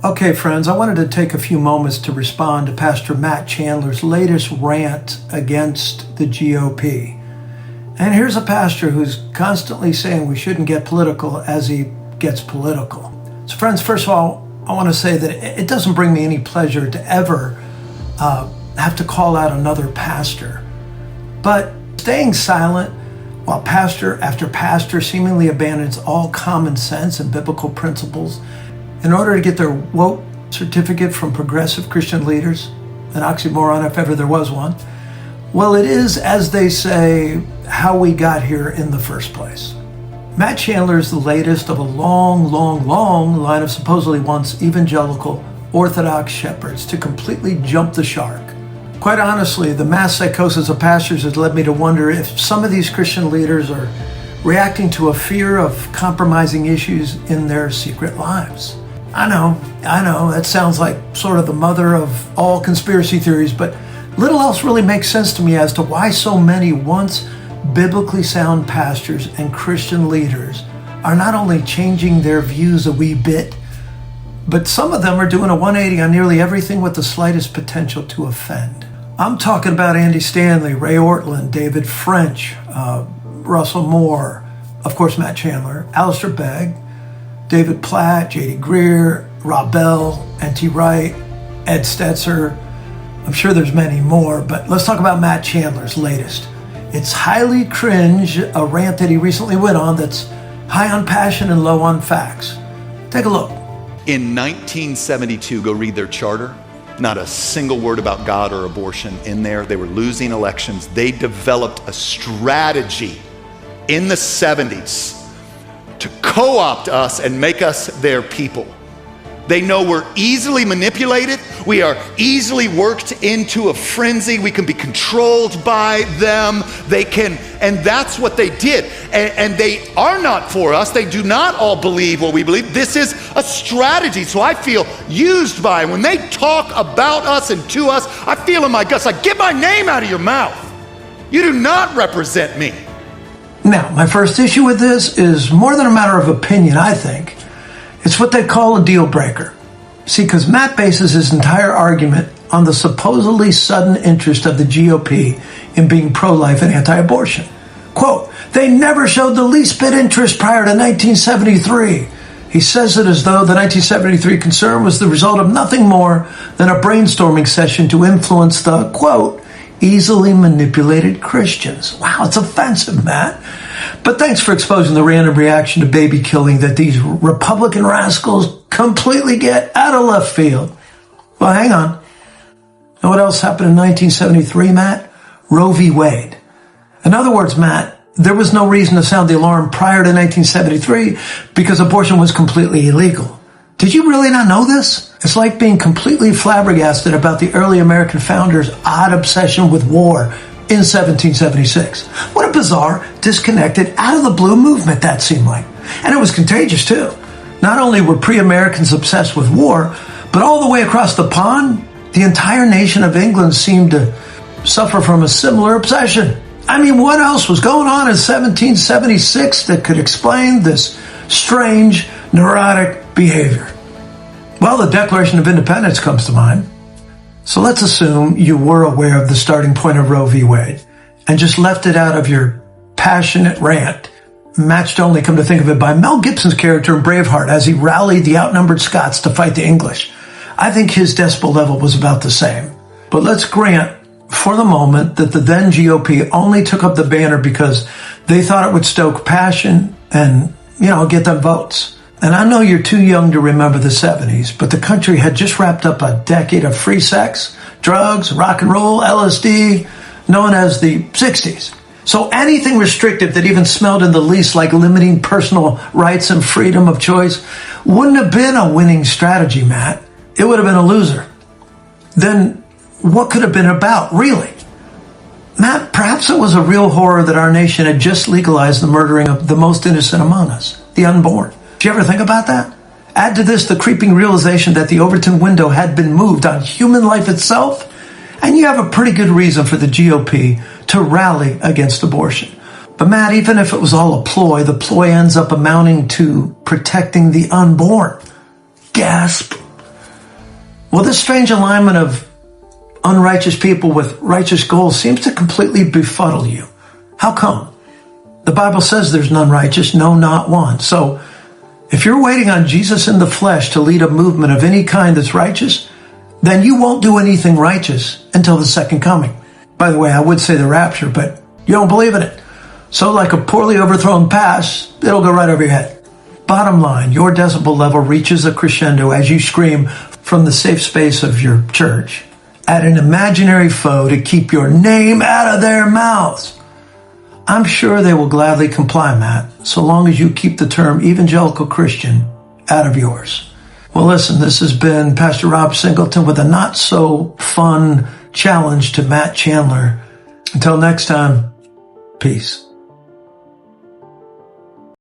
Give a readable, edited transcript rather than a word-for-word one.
Okay, friends, I wanted to take a few moments to respond to Pastor Matt Chandler's latest rant against the GOP. And here's a pastor who's constantly saying we shouldn't get political as he gets political. So, friends, first of all, I want to say that it doesn't bring me any pleasure to ever have to call out another pastor. But staying silent while pastor after pastor seemingly abandons all common sense and biblical principles in order to get their woke certificate from progressive Christian leaders, an oxymoron if ever there was one, well, it is, as they say, how we got here in the first place. Matt Chandler is the latest of a long line of supposedly once evangelical Orthodox shepherds to completely jump the shark. Quite honestly, the mass psychosis of pastors has led me to wonder if some of these Christian leaders are reacting to a fear of compromising issues in their secret lives. I know, that sounds like sort of the mother of all conspiracy theories, but little else really makes sense to me as to why so many once biblically sound pastors and Christian leaders are not only changing their views a wee bit, but some of them are doing a 180 on nearly everything with the slightest potential to offend. I'm talking about Andy Stanley, Ray Ortlund, David French, Russell Moore, of course Matt Chandler, Alistair Begg, David Platt, J.D. Greer, Rob Bell, N.T. Wright, Ed Stetzer. I'm sure there's many more, but let's talk about Matt Chandler's latest. It's highly cringe, a rant that he recently went on that's high on passion and low on facts. Take a look. In 1972, go read their charter. Not a single word about God or abortion in there. They were losing elections. They developed a strategy in the 70s to co-opt us and make us their people. They know we're easily manipulated. We are easily worked into a frenzy. We can be controlled by them. And that's what they did. And they are not for us. They do not all believe what we believe. This is a strategy. So I feel used by them. When they talk about us and to us, I feel in my guts, like, get my name out of your mouth. You do not represent me. Now, my first issue with this is more than a matter of opinion, I think. It's what they call a deal breaker. See, because Matt bases his entire argument on the supposedly sudden interest of the GOP in being pro-life and anti-abortion. Quote, they never showed the least bit interest prior to 1973. He says it as though the 1973 concern was the result of nothing more than a brainstorming session to influence the, quote, easily manipulated Christians. Wow, it's offensive, Matt. But thanks for exposing the random reaction to baby killing that these Republican rascals completely get out of left field. Well, hang on. Know what else happened in 1973, Matt? Roe v. Wade. In other words, Matt, there was no reason to sound the alarm prior to 1973 because abortion was completely illegal. Did you really not know this? It's like being completely flabbergasted about the early American founders' odd obsession with war in 1776. What a bizarre, disconnected, out-of-the-blue movement that seemed like. And it was contagious, too. Not only were pre-Americans obsessed with war, but all the way across the pond, the entire nation of England seemed to suffer from a similar obsession. I mean, what else was going on in 1776 that could explain this strange, neurotic behavior? Well, the Declaration of Independence comes to mind. So let's assume you were aware of the starting point of Roe v. Wade and just left it out of your passionate rant, matched only, come to think of it, by Mel Gibson's character in Braveheart as he rallied the outnumbered Scots to fight the English. I think his decibel level was about the same. But let's grant for the moment that the then GOP only took up the banner because they thought it would stoke passion and, get them votes. And I know you're too young to remember the 70s, but the country had just wrapped up a decade of free sex, drugs, rock and roll, LSD, known as the 60s. So anything restrictive that even smelled in the least like limiting personal rights and freedom of choice wouldn't have been a winning strategy, Matt. It would have been a loser. Then what could have been about, really? Matt, perhaps it was a real horror that our nation had just legalized the murdering of the most innocent among us, the unborn. Did you ever think about that? Add to this the creeping realization that the Overton window had been moved on human life itself, and you have a pretty good reason for the GOP to rally against abortion. But Matt, even if it was all a ploy, the ploy ends up amounting to protecting the unborn. Gasp. Well, this strange alignment of unrighteous people with righteous goals seems to completely befuddle you. How come? The Bible says there's none righteous, no, not one. So if you're waiting on Jesus in the flesh to lead a movement of any kind that's righteous, then you won't do anything righteous until the second coming. By the way, I would say the rapture, but you don't believe in it. So like a poorly overthrown pass, it'll go right over your head. Bottom line, your decibel level reaches a crescendo as you scream from the safe space of your church at an imaginary foe to keep your name out of their mouths. I'm sure they will gladly comply, Matt, so long as you keep the term evangelical Christian out of yours. Well, listen, this has been Pastor Rob Singleton with a not so fun challenge to Matt Chandler. Until next time, peace.